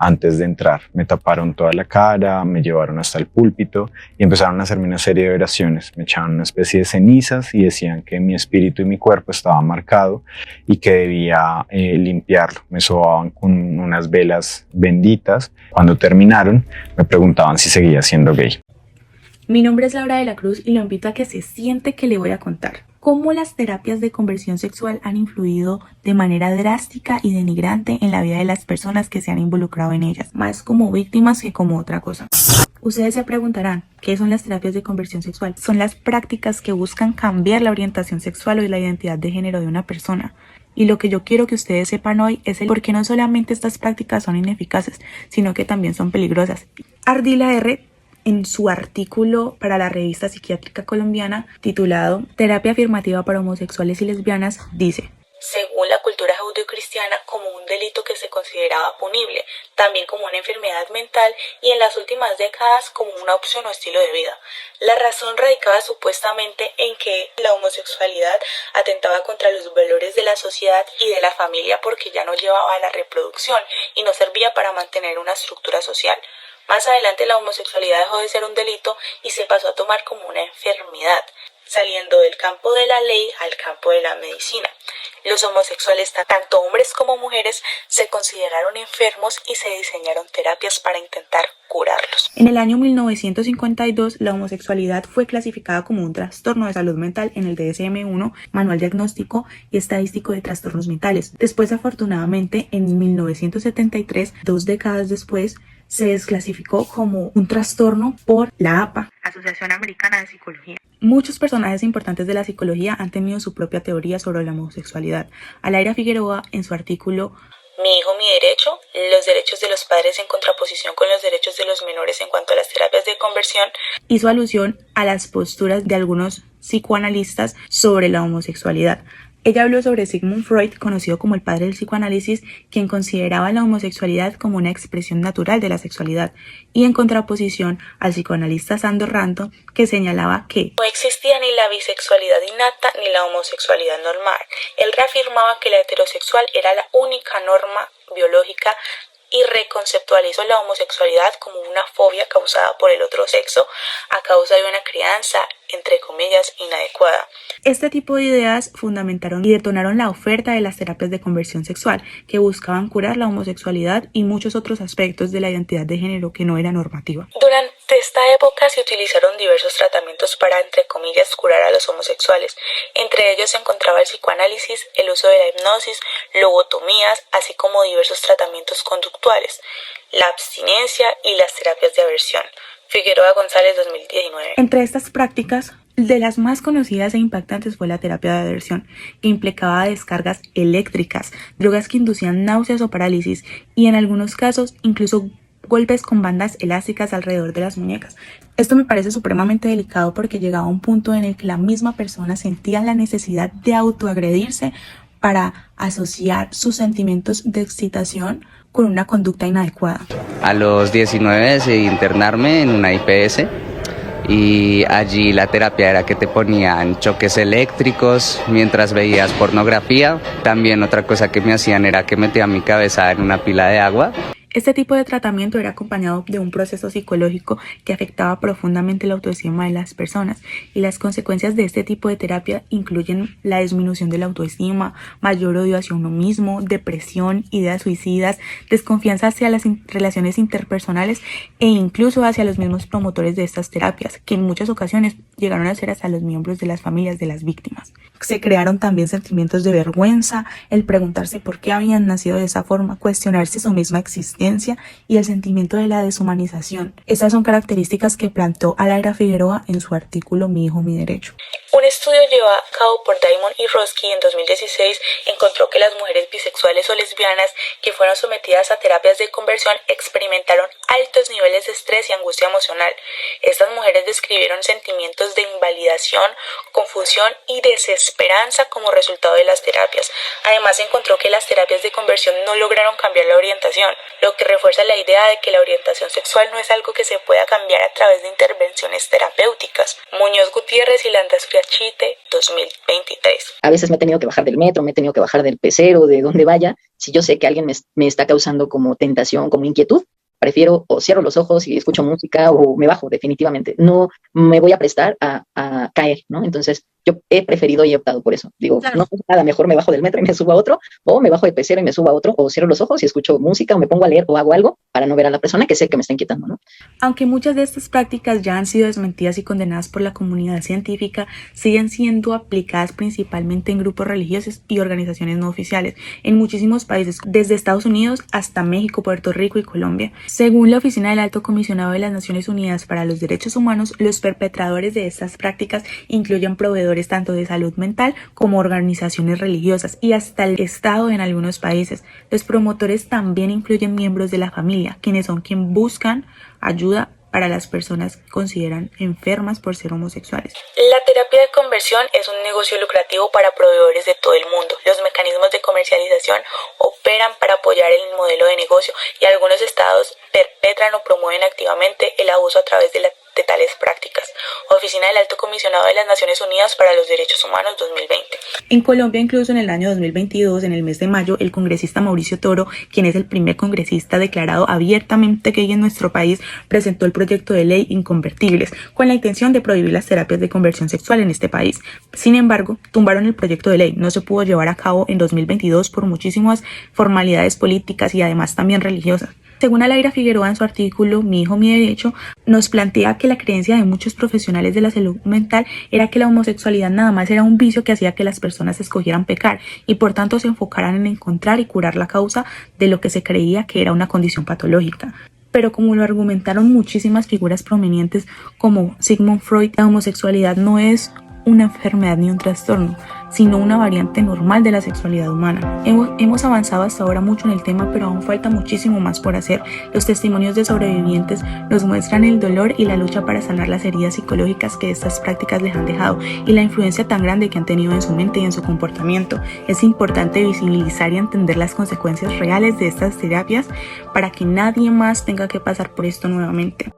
antes de entrar. Me taparon toda la cara, me llevaron hasta el púlpito y empezaron a hacerme una serie de oraciones. Me echaban una especie de cenizas y decían que mi espíritu y mi cuerpo estaba marcado y que debía limpiarlo. Me sobaban con unas velas benditas. Cuando terminaron, me preguntaban si seguía siendo gay. Mi nombre es Laura de la Cruz y lo invito a que se siente que le voy a contar cómo las terapias de conversión sexual han influido de manera drástica y denigrante en la vida de las personas que se han involucrado en ellas, más como víctimas que como otra cosa. Ustedes se preguntarán, ¿qué son las terapias de conversión sexual? Son las prácticas que buscan cambiar la orientación sexual o la identidad de género de una persona. Y lo que yo quiero que ustedes sepan hoy es el por qué no solamente estas prácticas son ineficaces, sino que también son peligrosas. Ardila R., en su artículo para la revista psiquiátrica colombiana titulado Terapia afirmativa para homosexuales y lesbianas, dice: según la cultura judeocristiana, como un delito que se consideraba punible, también como una enfermedad mental y en las últimas décadas como una opción o estilo de vida. La razón radicaba supuestamente en que la homosexualidad atentaba contra los valores de la sociedad y de la familia porque ya no llevaba a la reproducción y no servía para mantener una estructura social. Más adelante la homosexualidad dejó de ser un delito y se pasó a tomar como una enfermedad, saliendo del campo de la ley al campo de la medicina. Los homosexuales, tanto hombres como mujeres, se consideraron enfermos y se diseñaron terapias para intentar curarlos. En el año 1952, la homosexualidad fue clasificada como un trastorno de salud mental en el DSM-1, Manual Diagnóstico y Estadístico de Trastornos Mentales. Después, afortunadamente, en 1973, 2 décadas después, se desclasificó como un trastorno por la APA, Asociación Americana de Psicología. Muchos personajes importantes de la psicología han tenido su propia teoría sobre la homosexualidad. Alaira Figueroa, en su artículo Mi hijo, mi derecho, los derechos de los padres en contraposición con los derechos de los menores en cuanto a las terapias de conversión, hizo alusión a las posturas de algunos psicoanalistas sobre la homosexualidad. Ella habló sobre Sigmund Freud, conocido como el padre del psicoanálisis, quien consideraba la homosexualidad como una expresión natural de la sexualidad, y en contraposición al psicoanalista Sandor Ranto, que señalaba que no existía ni la bisexualidad innata ni la homosexualidad normal. Él reafirmaba que la heterosexual era la única norma biológica y reconceptualizó la homosexualidad como una fobia causada por el otro sexo a causa de una crianza, entre comillas, inadecuada. Este tipo de ideas fundamentaron y detonaron la oferta de las terapias de conversión sexual, que buscaban curar la homosexualidad y muchos otros aspectos de la identidad de género que no era normativa. Durante esta época se utilizaron diversos tratamientos para, entre comillas, curar a los homosexuales. Entre ellos se encontraba el psicoanálisis, el uso de la hipnosis, lobotomías, así como diversos tratamientos conductuales, la abstinencia y las terapias de aversión. Figueroa González, 2019. Entre estas prácticas, de las más conocidas e impactantes fue la terapia de aversión, que implicaba descargas eléctricas, drogas que inducían náuseas o parálisis y en algunos casos incluso golpes con bandas elásticas alrededor de las muñecas. Esto me parece supremamente delicado porque llegaba a un punto en el que la misma persona sentía la necesidad de autoagredirse para asociar sus sentimientos de excitación con una conducta inadecuada. A los 19 decidí internarme en una IPS y allí la terapia era que te ponían choques eléctricos mientras veías pornografía. También otra cosa que me hacían era que metían mi cabeza en una pila de agua. Este tipo de tratamiento era acompañado de un proceso psicológico que afectaba profundamente la autoestima de las personas, y las consecuencias de este tipo de terapia incluyen la disminución de la autoestima, mayor odio hacia uno mismo, depresión, ideas suicidas, desconfianza hacia las relaciones interpersonales e incluso hacia los mismos promotores de estas terapias, que en muchas ocasiones llegaron a ser hasta los miembros de las familias de las víctimas. Se crearon también sentimientos de vergüenza, el preguntarse por qué habían nacido de esa forma, cuestionarse su misma existencia y el sentimiento de la deshumanización. Estas son características que planteó Alaira Figueroa en su artículo Mi hijo, mi derecho. Un estudio llevado a cabo por Diamond y Roski en 2016 encontró que las mujeres bisexuales o lesbianas que fueron sometidas a terapias de conversión experimentaron altos niveles de estrés y angustia emocional. Estas mujeres describieron sentimientos de invalidación, confusión y desesperanza como resultado de las terapias. Además, se encontró que las terapias de conversión no lograron cambiar la orientación, lo que refuerza la idea de que la orientación sexual no es algo que se pueda cambiar a través de intervenciones terapéuticas. Muñoz Gutiérrez y Landa Surias Chite 2023. A veces me he tenido que bajar del metro, me he tenido que bajar del pecero, de donde vaya. Si yo sé que alguien me está causando como tentación, como inquietud, prefiero o cierro los ojos y escucho música o me bajo definitivamente. No me voy a prestar a caer, ¿no? Entonces yo he preferido y he optado por eso. Digo, claro, no pasa nada, mejor me bajo del metro y me subo a otro, o me bajo del pecero y me subo a otro, o cierro los ojos y escucho música, o me pongo a leer o hago algo para no ver a la persona que sé que me está inquietando, ¿no? Aunque muchas de estas prácticas ya han sido desmentidas y condenadas por la comunidad científica, siguen siendo aplicadas principalmente en grupos religiosos y organizaciones no oficiales en muchísimos países, desde Estados Unidos hasta México, Puerto Rico y Colombia. Según la Oficina del Alto Comisionado de las Naciones Unidas para los Derechos Humanos, los perpetradores de estas prácticas incluyen proveedores tanto de salud mental como organizaciones religiosas y hasta el Estado en algunos países. Los promotores también incluyen miembros de la familia, quienes son quienes buscan ayuda para las personas que consideran enfermas por ser homosexuales. La terapia de conversión es un negocio lucrativo para proveedores de todo el mundo. Los mecanismos de comercialización operan para apoyar el modelo de negocio y algunos estados perpetran o promueven activamente el abuso a través de tales prácticas. Oficina del Alto Comisionado de las Naciones Unidas para los Derechos Humanos 2020. En Colombia, incluso en el año 2022, en el mes de mayo, el congresista Mauricio Toro, quien es el primer congresista declarado abiertamente gay en nuestro país, presentó el proyecto de ley Inconvertibles, con la intención de prohibir las terapias de conversión sexual en este país. Sin embargo, tumbaron el proyecto de ley. No se pudo llevar a cabo en 2022 por muchísimas formalidades políticas y además también religiosas. Según Alaira Figueroa, en su artículo Mi hijo, mi derecho, nos plantea que la creencia de muchos profesionales de la salud mental era que la homosexualidad nada más era un vicio que hacía que las personas escogieran pecar y por tanto se enfocaran en encontrar y curar la causa de lo que se creía que era una condición patológica. Pero como lo argumentaron muchísimas figuras prominentes como Sigmund Freud, la homosexualidad no es una enfermedad ni un trastorno, sino una variante normal de la sexualidad humana. Hemos avanzado hasta ahora mucho en el tema, pero aún falta muchísimo más por hacer. Los testimonios de sobrevivientes nos muestran el dolor y la lucha para sanar las heridas psicológicas que estas prácticas les han dejado y la influencia tan grande que han tenido en su mente y en su comportamiento. Es importante visibilizar y entender las consecuencias reales de estas terapias para que nadie más tenga que pasar por esto nuevamente.